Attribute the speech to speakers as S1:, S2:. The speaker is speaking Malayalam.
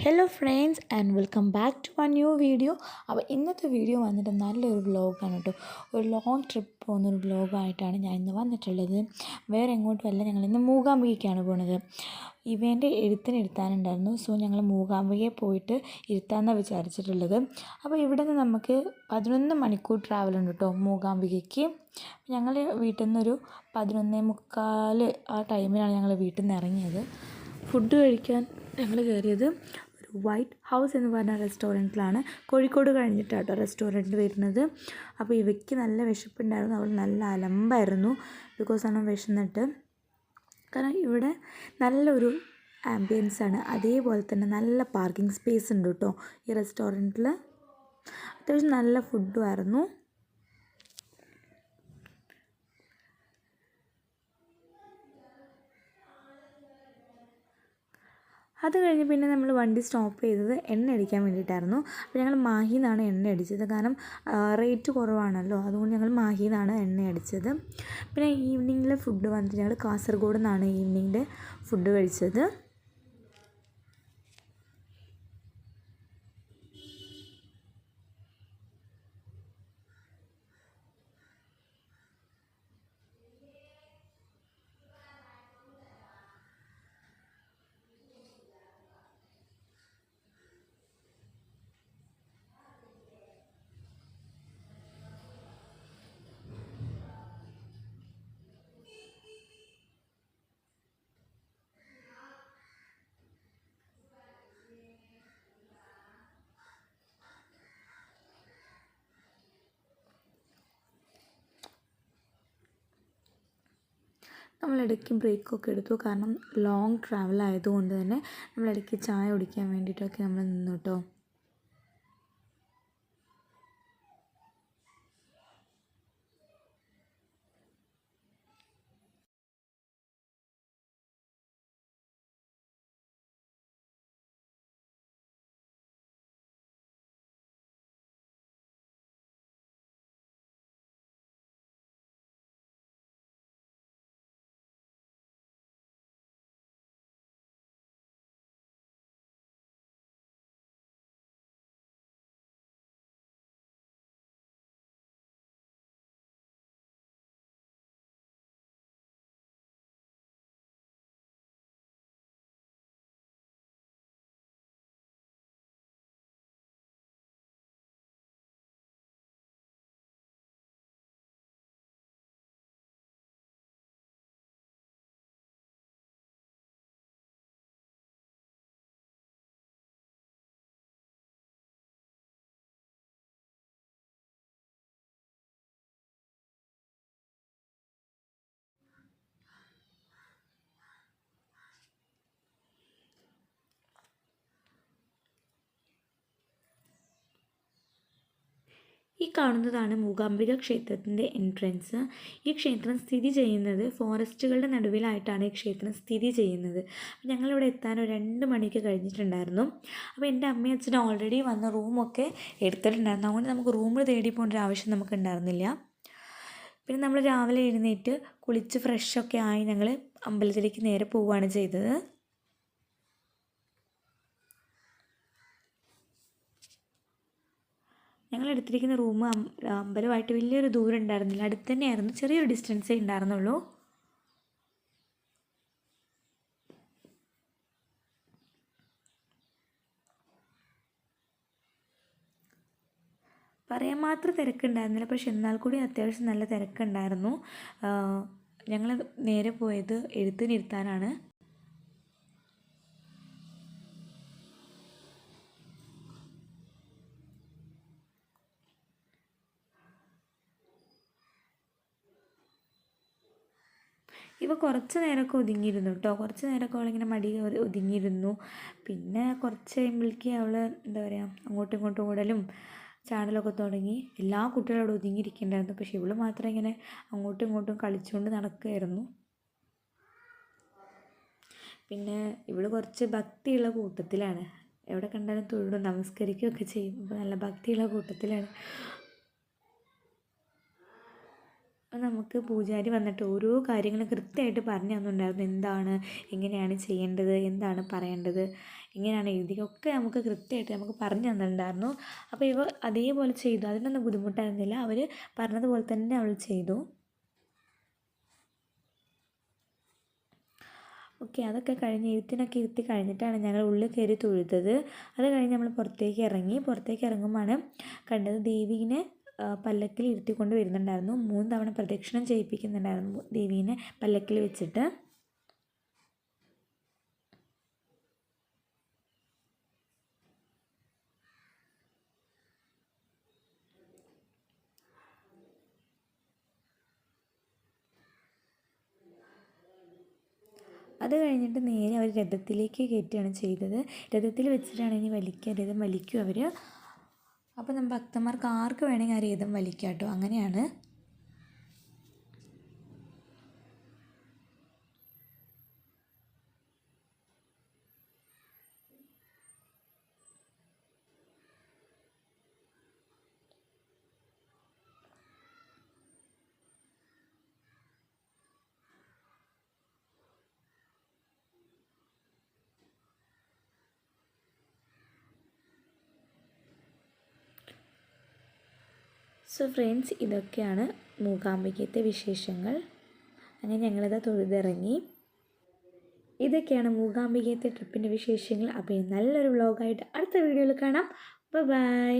S1: Hello friends and welcome back to one new video. അപ്പോൾ ഇന്നത്തെ വീഡിയോ വന്നിട്ട് നല്ലൊരു വ്ലോഗാണ് കേട്ടോ. ഒരു ലോങ് ട്രിപ്പ് പോകുന്നൊരു വ്ലോഗായിട്ടാണ് ഞാൻ ഇന്ന് വന്നിട്ടുള്ളത്. വേറെ എങ്ങോട്ടുമല്ല, ഞങ്ങൾ ഇന്ന് മൂകാംബികയ്ക്കാണ് പോണത്. ഇവൻ്റെ ഇരുത്താനുണ്ടായിരുന്നു. സോ ഞങ്ങൾ മൂകാംബികയെ പോയിട്ട് ഇരുത്താമെന്നാണ് വിചാരിച്ചിട്ടുള്ളത്. അപ്പോൾ ഇവിടെ നിന്ന് നമുക്ക് 11 മണിക്കൂർ ട്രാവൽ ഉണ്ട് കേട്ടോ മൂകാംബികയ്ക്ക്. ഞങ്ങൾ വീട്ടിൽ നിന്നൊരു 11:45 ആ ടൈമിലാണ് ഞങ്ങൾ വീട്ടിൽ നിന്ന് ഇറങ്ങിയത്. ഫുഡ് കഴിക്കാൻ ഞങ്ങൾ കയറിയത് ഒരു വൈറ്റ് ഹൗസ് എന്ന് പറഞ്ഞ റെസ്റ്റോറൻറ്റിലാണ്. കോഴിക്കോട് കഴിഞ്ഞിട്ടാട്ടോ റെസ്റ്റോറൻറ്റ് വരുന്നത്. അപ്പോൾ ഇവയ്ക്ക് നല്ല വിശപ്പുണ്ടായിരുന്നു. അവൾ നല്ല അലമ്പായിരുന്നു ബിക്കോസ് ആണ് വിശന്നിട്ട്. കാരണം ഇവിടെ നല്ലൊരു ആംബിയൻസാണ്, അതേപോലെ തന്നെ നല്ല പാർക്കിംഗ് സ്പേസ് ഉണ്ട് കേട്ടോ ഈ റെസ്റ്റോറൻറ്റിൽ. അത്യാവശ്യം നല്ല ഫുഡും ആയിരുന്നു. അത് കഴിഞ്ഞ് പിന്നെ നമ്മൾ വണ്ടി സ്റ്റോപ്പ് ചെയ്തത് എണ്ണ അടിക്കാൻ വേണ്ടിയിട്ടായിരുന്നു. അപ്പോൾ ഞങ്ങൾ മാഹിയിൽ നിന്നാണ് എണ്ണ അടിച്ചത്. കാരണം റേറ്റ് കുറവാണല്ലോ, അതുകൊണ്ട് ഞങ്ങൾ മാഹിയിൽ നിന്നാണ് എണ്ണ അടിച്ചത്. പിന്നെ ഈവനിങ്ങിലെ ഫുഡ് വന്നിട്ട് ഞങ്ങൾ കാസർഗോഡ് നിന്നാണ് ഈവനിങ്ങിൻ്റെ ഫുഡ് കഴിച്ചത്. നമ്മളിടയ്ക്ക് ബ്രേക്കൊക്കെ എടുത്തു. കാരണം ലോങ് ട്രാവൽ ആയതുകൊണ്ട് തന്നെ നമ്മളിടയ്ക്ക് ചായ കുടിക്കാൻ വേണ്ടിയിട്ടൊക്കെ നമ്മൾ നിന്നു കേട്ടോ. ഈ കാണുന്നതാണ് മൂകാംബിക ക്ഷേത്രത്തിൻ്റെ എൻട്രൻസ്. ഈ ക്ഷേത്രം സ്ഥിതി ചെയ്യുന്നത് ഫോറസ്റ്റുകളുടെ നടുവിലായിട്ടാണ് ഈ ക്ഷേത്രം സ്ഥിതി ചെയ്യുന്നത്. ഞങ്ങളിവിടെ എത്താൻ ഒരു 2 മണിക്ക് കഴിഞ്ഞിട്ടുണ്ടായിരുന്നു. അപ്പോൾ എൻ്റെ അമ്മയും അച്ഛനും ഓൾറെഡി വന്ന റൂമൊക്കെ എടുത്തിട്ടുണ്ടായിരുന്നു. അതുകൊണ്ട് നമുക്ക് റൂമിൽ തേടി പോകേണ്ട ഒരു ആവശ്യം നമുക്ക് ഉണ്ടായിരുന്നില്ല. പിന്നെ നമ്മൾ രാവിലെ എഴുന്നേറ്റ് കുളിച്ച് ഫ്രഷൊക്കെ ആയി ഞങ്ങൾ അമ്പലത്തിലേക്ക് നേരെ പോവുകയാണ് ചെയ്തത്. ഞങ്ങൾ എടുത്തിരിക്കുന്ന റൂം അമ്പലമായിട്ട് വലിയൊരു ദൂരം ഉണ്ടായിരുന്നില്ല, അടുത്ത് തന്നെയായിരുന്നു, ചെറിയൊരു ഡിസ്റ്റൻസേ ഉണ്ടായിരുന്നുള്ളൂ. പറയാൻ മാത്രം തിരക്കുണ്ടായിരുന്നില്ല, പക്ഷെ എന്നാൽ കൂടി അത്യാവശ്യം നല്ല തിരക്കുണ്ടായിരുന്നു. ഞങ്ങൾ നേരെ പോയത് എഴുത്തിനിരുത്താനാണ്. ഇവ കുറച്ച് നേരമൊക്കെ ഒതുങ്ങിയിരുന്നു കേട്ടോ. കുറച്ച് നേരമൊക്കെ അവളിങ്ങനെ മടി ഒതുങ്ങിയിരുന്നു. പിന്നെ കുറച്ച് കഴിയുമ്പോഴേക്ക് അവൾ എന്താ പറയുക, അങ്ങോട്ടും ഇങ്ങോട്ടും ഓടലും ചാടലൊക്കെ തുടങ്ങി. എല്ലാ കുട്ടികളും അവിടെ ഒതുങ്ങിയിരിക്കുന്നുണ്ടായിരുന്നു. പക്ഷെ ഇവൾ മാത്രം ഇങ്ങനെ അങ്ങോട്ടും ഇങ്ങോട്ടും കളിച്ചുകൊണ്ട് നടക്കുമായിരുന്നു. പിന്നെ ഇവൾ കുറച്ച് ഭക്തിയുള്ള കൂട്ടത്തിലാണ്. എവിടെ കണ്ടാലും തൊഴുതും നമസ്കരിക്കുകയൊക്കെ ചെയ്യും. അപ്പോൾ നല്ല ഭക്തിയുള്ള കൂട്ടത്തിലാണ്. നമുക്ക് പൂജാരി വന്നിട്ട് ഓരോ കാര്യങ്ങളും കൃത്യമായിട്ട് പറഞ്ഞു തന്നിട്ടുണ്ടായിരുന്നു. എന്താണ്, എങ്ങനെയാണ് ചെയ്യേണ്ടത്, എന്താണ് പറയേണ്ടത്, എങ്ങനെയാണ് എഴുതിയൊക്കെ നമുക്ക് കൃത്യമായിട്ട് നമുക്ക് പറഞ്ഞു തന്നിട്ടുണ്ടായിരുന്നു. അപ്പോൾ ഇവ അതേപോലെ ചെയ്തു. അതിനൊന്നും ബുദ്ധിമുട്ടായിരുന്നില്ല. അവർ പറഞ്ഞതുപോലെ തന്നെ അവൾ ചെയ്തു. ഓക്കെ, അതൊക്കെ കഴിഞ്ഞ് എഴുത്തിനൊക്കെ ഇരുത്തി കഴിഞ്ഞിട്ടാണ് ഞങ്ങൾ ഉള്ളിൽ കയറി തൊഴുതത്. അത് കഴിഞ്ഞ് നമ്മൾ പുറത്തേക്ക് ഇറങ്ങി. പുറത്തേക്ക് ഇറങ്ങുമ്പോഴാണ് കണ്ടത് ദേവീനെ പല്ലക്കിൽ ഇരുത്തിക്കൊണ്ട് വരുന്നുണ്ടായിരുന്നു. 3 തവണ പ്രദക്ഷിണം ചെയ്യിപ്പിക്കുന്നുണ്ടായിരുന്നു ദേവീനെ പല്ലക്കിൽ വെച്ചിട്ട്. അത് കഴിഞ്ഞിട്ട് നേരെ അവർ രഥത്തിലേക്ക് കയറ്റുകയാണ് ചെയ്തത്. രഥത്തിൽ വെച്ചിട്ടാണ് ഇനി വലിക്കുക. രഥം വലിക്കും അവർ. അപ്പോൾ നമ്മൾ ഭക്തന്മാർക്ക് ആർക്ക് വേണമെങ്കിൽ ആ രഥം വലിക്കാം കേട്ടോ. അങ്ങനെയാണ്. സോ ഫ്രണ്ട്സ്, ഇതൊക്കെയാണ് മൂകാംബികത്തെ വിശേഷങ്ങൾ. അങ്ങനെ ഞങ്ങളിത് തൊഴുതിറങ്ങി. ഇതൊക്കെയാണ് മൂകാംബികത്തെ ട്രിപ്പിൻ്റെ വിശേഷങ്ങൾ. അപ്പോൾ നല്ലൊരു വ്ളോഗായിട്ട് അടുത്ത വീഡിയോയിൽ കാണാം. ബൈ.